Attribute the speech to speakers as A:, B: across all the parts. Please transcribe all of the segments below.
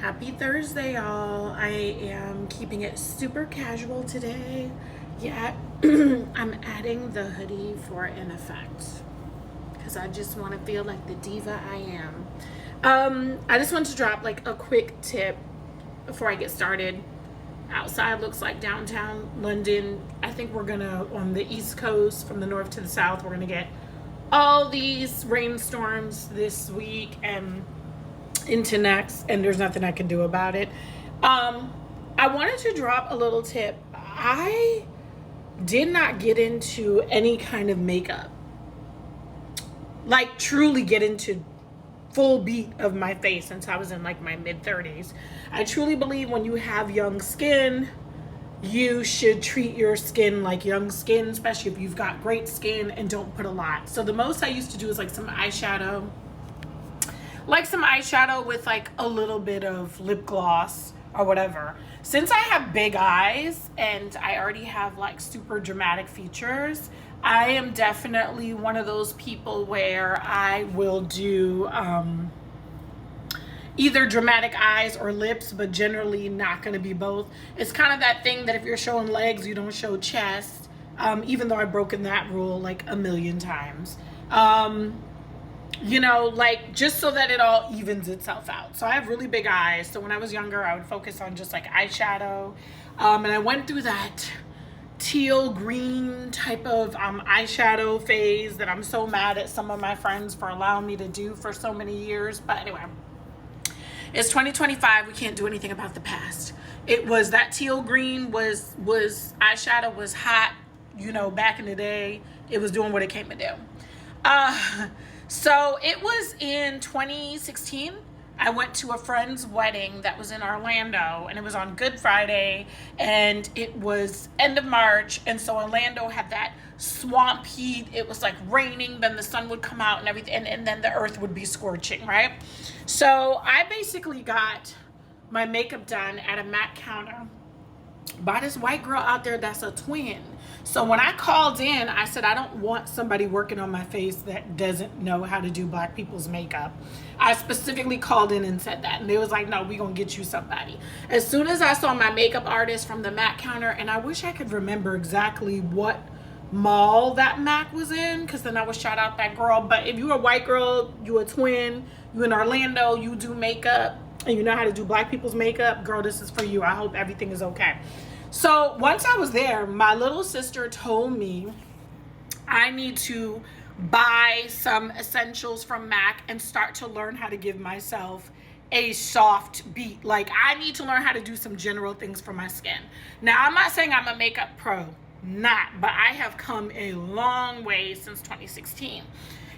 A: Happy Thursday, y'all. I am keeping it super casual today, yet I'm adding the hoodie for an effect because I just want to feel like the diva I am. I just want to drop like a quick tip before I get started. Outside looks like downtown London. I think we're gonna, on the East Coast, from the north to the south, we're gonna get all these rainstorms this week and into next, and there's nothing I can do about it. I wanted to drop a little tip. I did not get into any kind of makeup, like truly get into full beat of my face since I was in like my mid 30s. I truly believe when you have young skin, you should treat your skin like young skin, especially if you've got great skin, and don't put a lot. So the most I used to do is like some eyeshadow with like a little bit of lip gloss or whatever. Since I have big eyes and I already have like super dramatic features, I am definitely one of those people where I will do either dramatic eyes or lips, but generally not going to be both. It's kind of that thing that if you're showing legs, you don't show chest, even though I've broken that rule like a million times. Like just so that it all evens itself out. So I have really big eyes. So when I was younger, I would focus on just like eyeshadow. And I went through that teal green type of eyeshadow phase that I'm so mad at some of my friends for allowing me to do for so many years. But anyway, it's 2025. We can't do anything about the past. It was that teal green was eyeshadow was hot, back in the day. It was doing what it came to do. So it was in 2016. I went to a friend's wedding that was in Orlando, and it was on Good Friday, and it was end of March. And so Orlando had that swamp heat. It was like raining, then the sun would come out and everything, and then the earth would be scorching, right? So I basically got my makeup done at a MAC counter by this white girl out there that's a twin. So when I called in, I said, I don't want somebody working on my face that doesn't know how to do black people's makeup. I specifically called in and said that. And they was like, no, we're going to get you somebody. As soon as I saw my makeup artist from the MAC counter, and I wish I could remember exactly what mall that MAC was in, because then I would shout out that girl. But if you're a white girl, you a twin, you in Orlando, you do makeup, and you know how to do black people's makeup, girl, this is for you. I hope everything is okay. So once I was there, my little sister told me I need to buy some essentials from MAC and start to learn how to give myself a soft beat. Like, I need to learn how to do some general things for my skin. Now, I'm not saying I'm a makeup pro, but I have come a long way since 2016.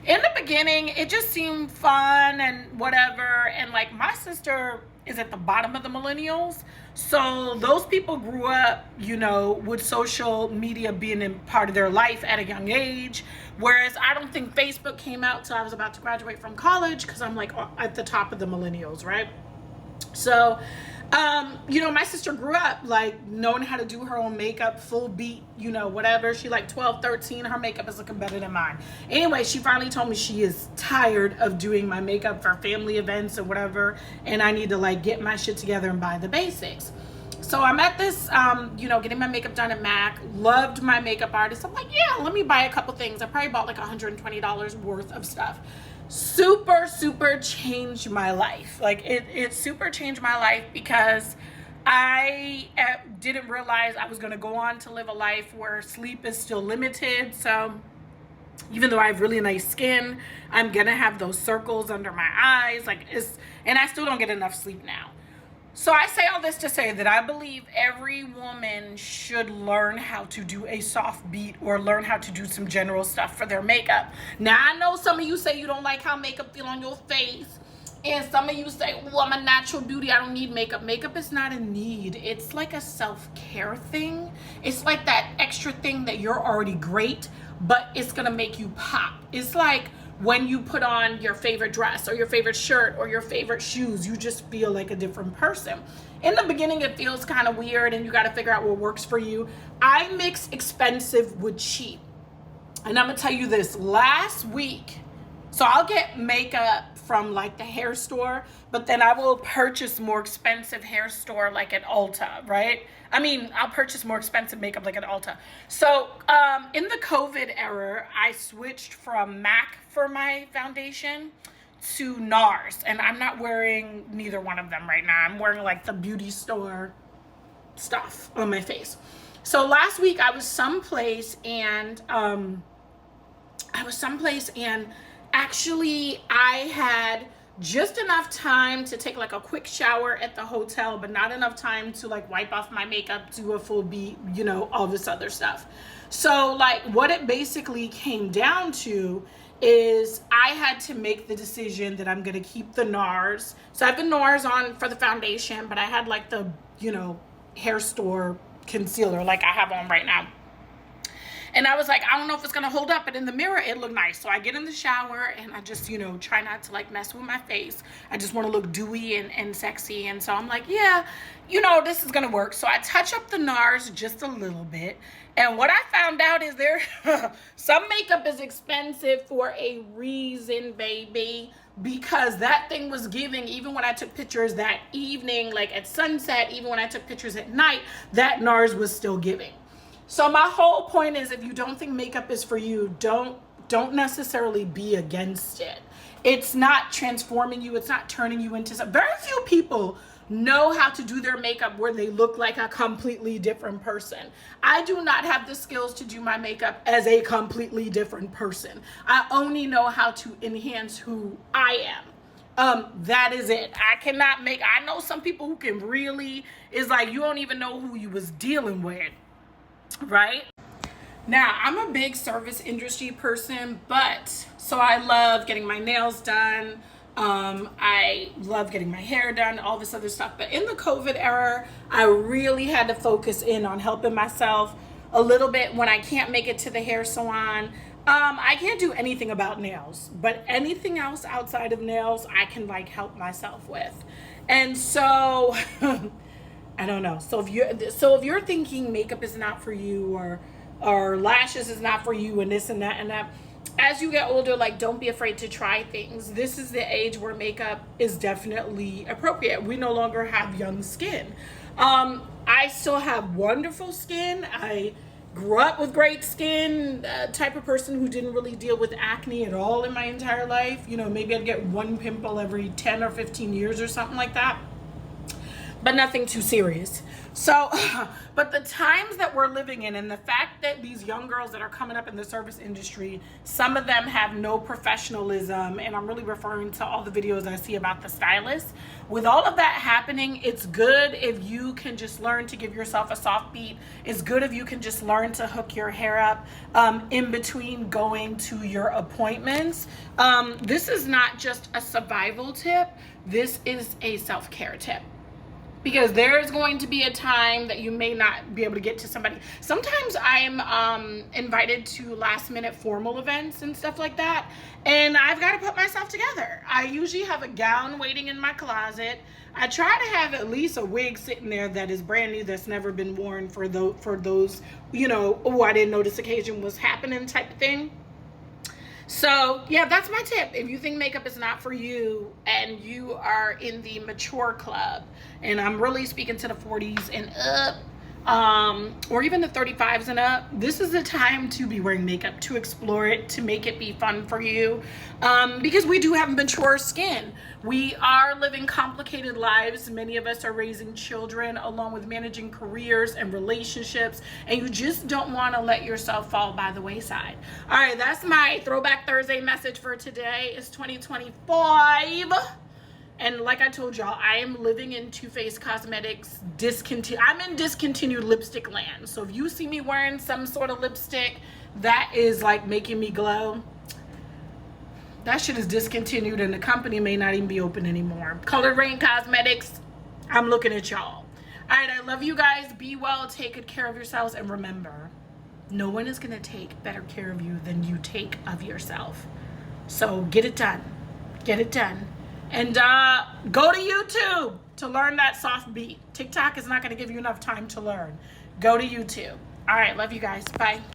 A: In the beginning, it just seemed fun and whatever. And like, my sister is at the bottom of the millennials. So those people grew up, with social media being a part of their life at a young age. Whereas I don't think Facebook came out till I was about to graduate from college, because I'm like at the top of the millennials, right? So, my sister grew up like knowing how to do her own makeup, full beat, whatever. She like 12, 13. Her makeup is looking better than mine. Anyway, she finally told me she is tired of doing my makeup for family events or whatever. And I need to like get my shit together and buy the basics. So I'm at this, getting my makeup done at MAC. Loved my makeup artist. I'm like, yeah, let me buy a couple things. I probably bought like $120 worth of stuff. Super changed my life. Like it super changed my life, because I didn't realize I was going to go on to live a life where sleep is still limited. So even though I have really nice skin, I'm going to have those circles under my eyes. And I still don't get enough sleep now. So I say all this to say that I believe every woman should learn how to do a soft beat or learn how to do some general stuff for their makeup. Now, I know some of you say you don't like how makeup feel on your face. And some of you say, well, I'm a natural beauty, I don't need makeup. Makeup is not a need. It's like a self-care thing. It's like that extra thing that you're already great, but it's going to make you pop. It's like when you put on your favorite dress or your favorite shirt or your favorite shoes, you just feel like a different person. In the beginning, it feels kind of weird and you got to figure out what works for you. I mix expensive with cheap. And I'm going to tell you this, last week, So I'll get makeup from like the hair store, but then I will purchase more expensive hair store like at Ulta, right? I mean, I'll purchase more expensive makeup like at Ulta. So in the COVID era, I switched from MAC for my foundation to NARS, and I'm not wearing neither one of them right now. I'm wearing like the beauty store stuff on my face. So last week I was someplace and actually I had just enough time to take like a quick shower at the hotel, but not enough time to like wipe off my makeup, do a full beat, you know, all this other stuff. So like what it basically came down to is I had to make the decision that I'm gonna keep the NARS. So I have the NARS on for the foundation, but I had like the, you know, hair store concealer like I have on right now. And I was like, I don't know if it's gonna hold up, but in the mirror it looked nice. So I get in the shower and I just, you know, try not to like mess with my face. I just want to look dewy and sexy. And so I'm like, yeah, you know, this is gonna work. So I touch up the NARS just a little bit. And what I found out is some makeup is expensive for a reason, baby. Because that thing was giving, even when I took pictures that evening, like at sunset, even when I took pictures at night, that NARS was still giving. So my whole point is, if you don't think makeup is for you, don't necessarily be against it. It's not transforming you. It's not turning you into something. Very few people know how to do their makeup where they look like a completely different person. I do not have the skills to do my makeup as a completely different person. I only know how to enhance who I am. That is it. I know some people who can really, is like, you don't even know who you was dealing with. Right now I'm a big service industry person, but so I love getting my nails done, I love getting my hair done, all this other stuff. But in the COVID era, I really had to focus in on helping myself a little bit when I can't make it to the hair salon. I can't do anything about nails, but anything else outside of nails I can like help myself with. And so I don't know. So if you're thinking makeup is not for you, or lashes is not for you, and this and that, as you get older, like, don't be afraid to try things. This is the age where makeup is definitely appropriate. We no longer have young skin. I still have wonderful skin. I grew up with great skin, type of person who didn't really deal with acne at all in my entire life. You know, maybe I'd get one pimple every 10 or 15 years or something like that, but nothing too serious. So, but the times that we're living in, and the fact that these young girls that are coming up in the service industry, some of them have no professionalism, and I'm really referring to all the videos I see about the stylists. With all of that happening, it's good if you can just learn to give yourself a soft beat. It's good if you can just learn to hook your hair up in between going to your appointments. This is not just a survival tip. This is a self-care tip. Because there's going to be a time that you may not be able to get to somebody. Sometimes I'm invited to last minute formal events and stuff like that, and I've got to put myself together. I usually have a gown waiting in my closet. I try to have at least a wig sitting there that is brand new, that's never been worn for those, you know, oh, I didn't know this occasion was happening type of thing. So yeah, that's my tip. If you think makeup is not for you and you are in the mature club, and I'm really speaking to the 40s and up, or even the 35s and up, this is the time to be wearing makeup, to explore it, to make it be fun for you, because we do have mature skin. We are living complicated lives. Many of us are raising children along with managing careers and relationships, and you just don't want to let yourself fall by the wayside. All right, that's my Throwback Thursday message for today. It's 2025. And like I told y'all, I am living in Too Faced Cosmetics I'm in discontinued lipstick land. So if you see me wearing some sort of lipstick that is like making me glow, that shit is discontinued, and the company may not even be open anymore. Colored Rain Cosmetics, I'm looking at y'all. All right, I love you guys. Be well, take good care of yourselves, and remember, no one is gonna take better care of you than you take of yourself. So get it done. Get it done. And go to YouTube to learn that soft beat. TikTok is not going to give you enough time to learn. Go to YouTube. All right, love you guys. Bye.